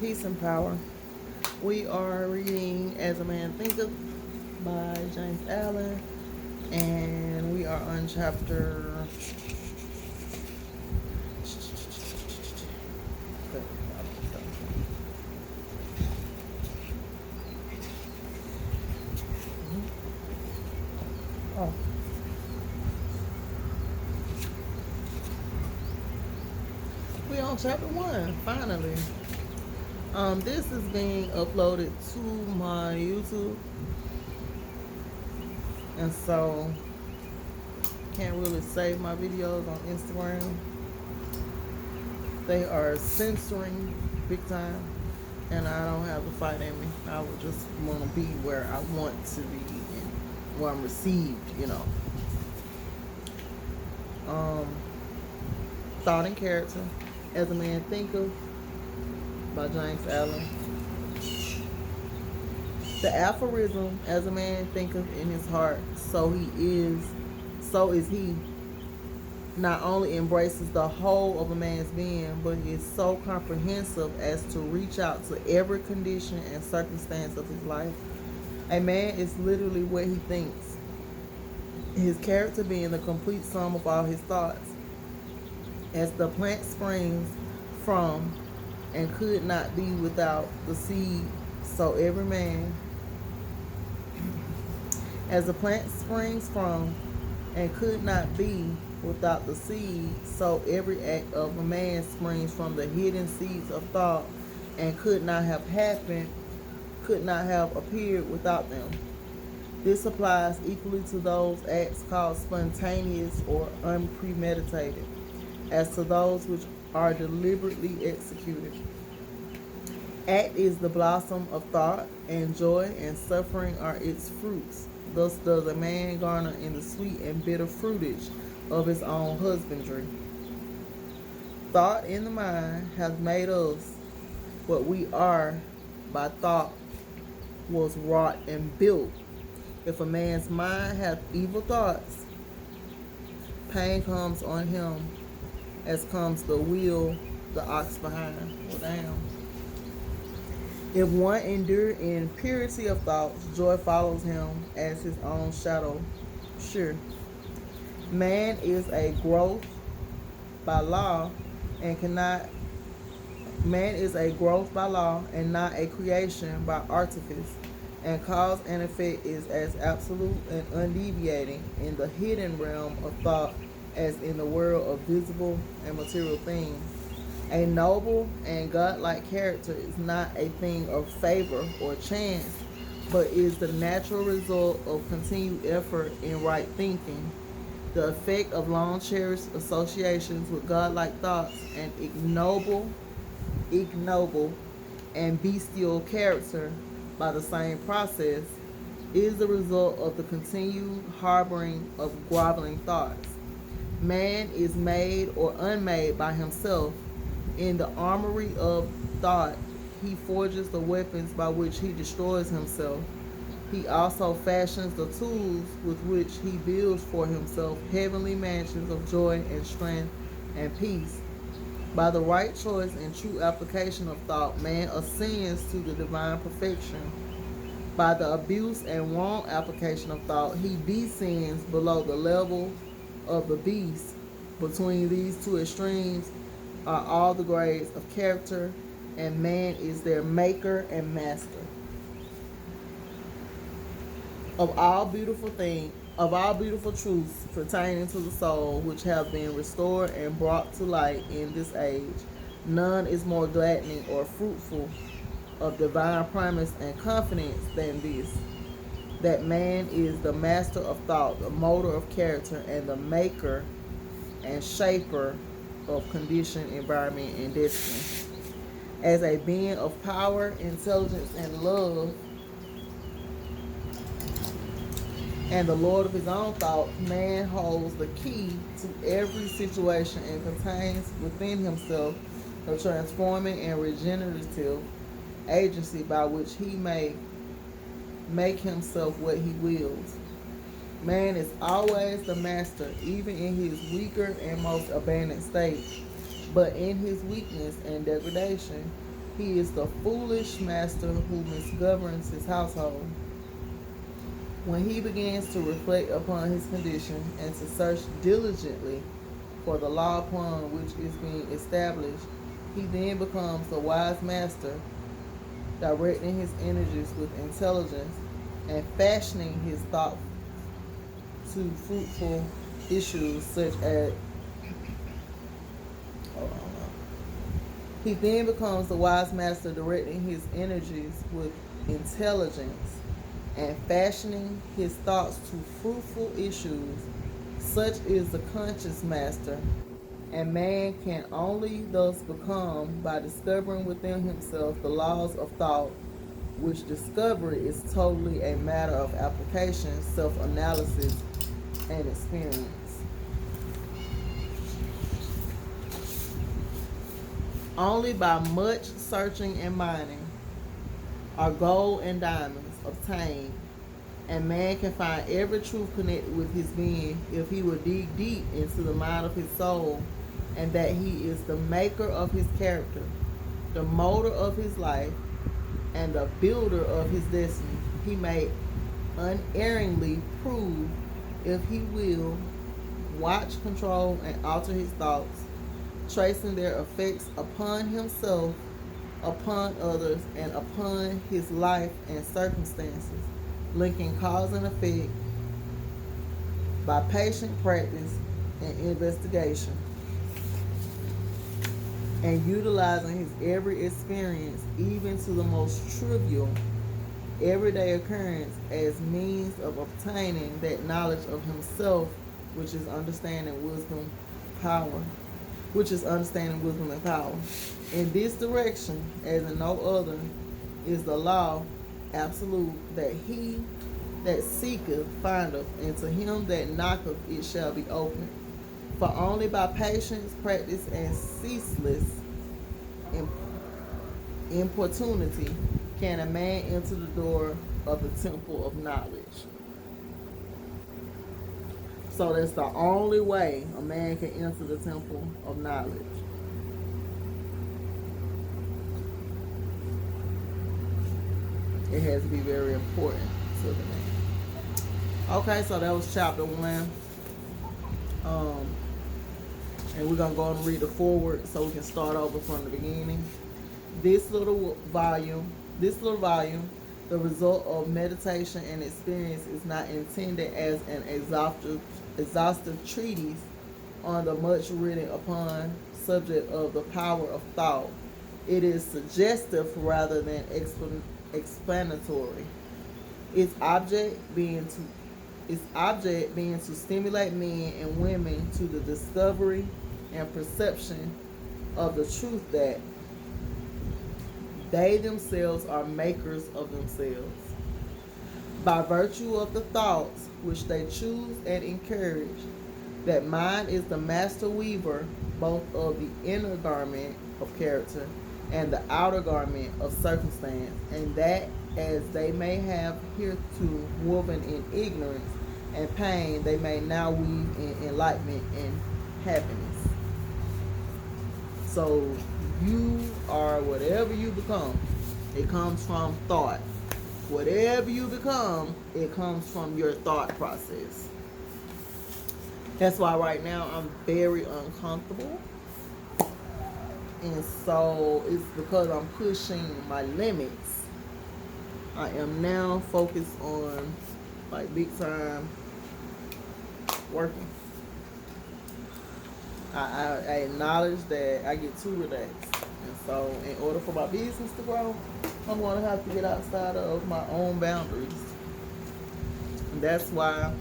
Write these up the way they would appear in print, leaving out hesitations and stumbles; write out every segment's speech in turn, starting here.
Peace and power. We are reading As a Man Thinketh by James Allen, and we are on chapter. Oh. We on chapter 1, finally. This is being uploaded to my YouTube, and so can't really save my videos on Instagram. They are censoring big time, and I don't have the fight in me. I would just want to be where I want to be and where I'm received, Thought and Character, As a Man Thinketh by James Allen. The aphorism, as a man thinketh in his heart, so is he, not only embraces the whole of a man's being, but is so comprehensive as to reach out to every condition and circumstance of his life. A man is literally what he thinks, his character being the complete sum of all his thoughts. As the plant springs from and could not be without the seed, so every man, as the plant springs from and could not be without the seed, so every act of a man springs from the hidden seeds of thought and could not have appeared without them. This applies equally to those acts called spontaneous or unpremeditated, as to those which are deliberately executed. Act is the blossom of thought, and joy and suffering are its fruits. Thus does a man garner in the sweet and bitter fruitage of his own husbandry. Thought in the mind hath made us what we are by thought was wrought and built. If a man's mind hath evil thoughts, pain comes on him as comes the wheel, the ox behind. Well, damn. If one endure in purity of thoughts, joy follows him as his own shadow. Sure. Man is a growth by law and not a creation by artifice, and cause and effect is as absolute and undeviating in the hidden realm of thought as in the world of visible and material things. A noble and godlike character is not a thing of favor or chance, but is the natural result of continued effort in right thinking, the effect of long-cherished associations with godlike thoughts. And ignoble and bestial character, by the same process, is the result of the continued harboring of groveling thoughts. Man is made or unmade by himself. In the armory of thought, he forges the weapons by which he destroys himself. He also fashions the tools with which he builds for himself heavenly mansions of joy and strength and peace. By the right choice and true application of thought, man ascends to the divine perfection. By the abuse and wrong application of thought, he descends below the level of the beast. Between these two extremes are all the grades of character, and man is their maker and master. Of all beautiful truths pertaining to the soul, which have been restored and brought to light in this age, none is more gladdening or fruitful of divine promise and confidence than this: that man is the master of thought, the molder of character, and the maker and shaper of condition, environment, and destiny. As a being of power, intelligence, and love, and the Lord of his own thoughts, man holds the key to every situation and contains within himself the transforming and regenerative agency by which he may make himself what he wills. Man is always the master, even in his weaker and most abandoned state. But in his weakness and degradation, He is the foolish master who misgoverns his household. When he begins to reflect upon his condition and to search diligently for the law upon which is being established, he then becomes the wise master, directing his energies with intelligence and fashioning his thought to fruitful issues such as he then becomes the wise master, directing his energies with intelligence and fashioning his thoughts to fruitful issues. Such is the conscious master, and man can only thus become by discovering within himself the laws of thought, which discovery is totally a matter of application, self-analysis, and experience. Only by much searching and mining are gold and diamonds obtained, and man can find every truth connected with his being if he will dig deep into the mind of his soul, and that he is the maker of his character, the molder of his life, and the builder of his destiny. He may unerringly prove, if he will, watch, control, and alter his thoughts, tracing their effects upon himself, upon others, and upon his life and circumstances, linking cause and effect by patient practice and investigation, and utilizing his every experience, even to the most trivial everyday occurrence, as means of obtaining that knowledge of himself which is understanding, wisdom, power. And power. In this direction, as in no other, is the law absolute, that he that seeketh findeth, and to him that knocketh it shall be opened. For only by patience, practice, and ceaseless importunity can a man enter the door of the temple of knowledge. So that's the only way a man can enter the temple of knowledge. It has to be very important to the man. Okay, so that was chapter 1. And we're going to go and read the forward so we can start over from the beginning. This little volume, the result of meditation and experience, is not intended as an exhaustive treatise on the much written upon subject of the power of thought. It is suggestive rather than explanatory. Its object being to stimulate men and women to the discovery and perception of the truth that they themselves are makers of themselves, by virtue of the thoughts which they choose and encourage, that mind is the master weaver both of the inner garment of character and the outer garment of circumstance, and that as they may have heretofore woven in ignorance and pain, they may now weave in enlightenment and happiness. So you are whatever you become. It comes from thought. Whatever you become, it comes from your thought process. That's why right now I'm very uncomfortable. And so it's because I'm pushing my limits. I am now focused on, like, big time working. I acknowledge that I get too relaxed. And so in order for my business to grow, I'm going to have to get outside of my own boundaries. And that's why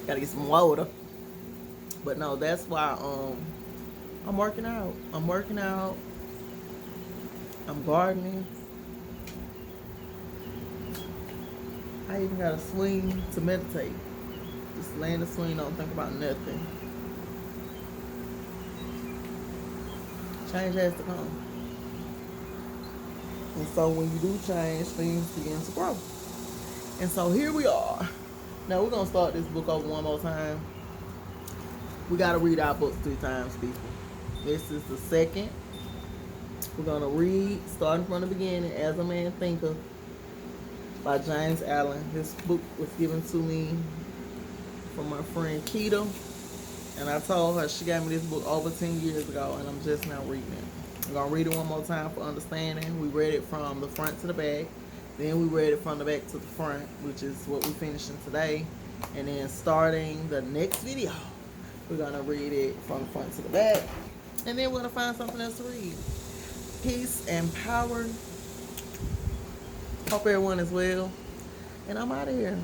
gotta get some water. But no, that's why I'm working out. I'm gardening. I even got a swing to meditate. Just lay in the swing, don't think about nothing. Change has to come. And so when you do change, things begin to grow. And so here we are. Now we're gonna start this book over one more time. We gotta read our book 3 times, people. This is the second. We're gonna read starting from the beginning, As a Man Thinketh by James Allen. This book was given to me from my friend Keto, and I told her she gave me this book over 10 years ago, and I'm just now reading it. I'm gonna read it one more time for understanding. We read it from the front to the back, then we read it from the back to the front, which is what we're finishing today. And then starting the next video, we're gonna read it from the front to the back, and then we're gonna find something else to read. Peace and power. Hope everyone is well, and I'm out of here.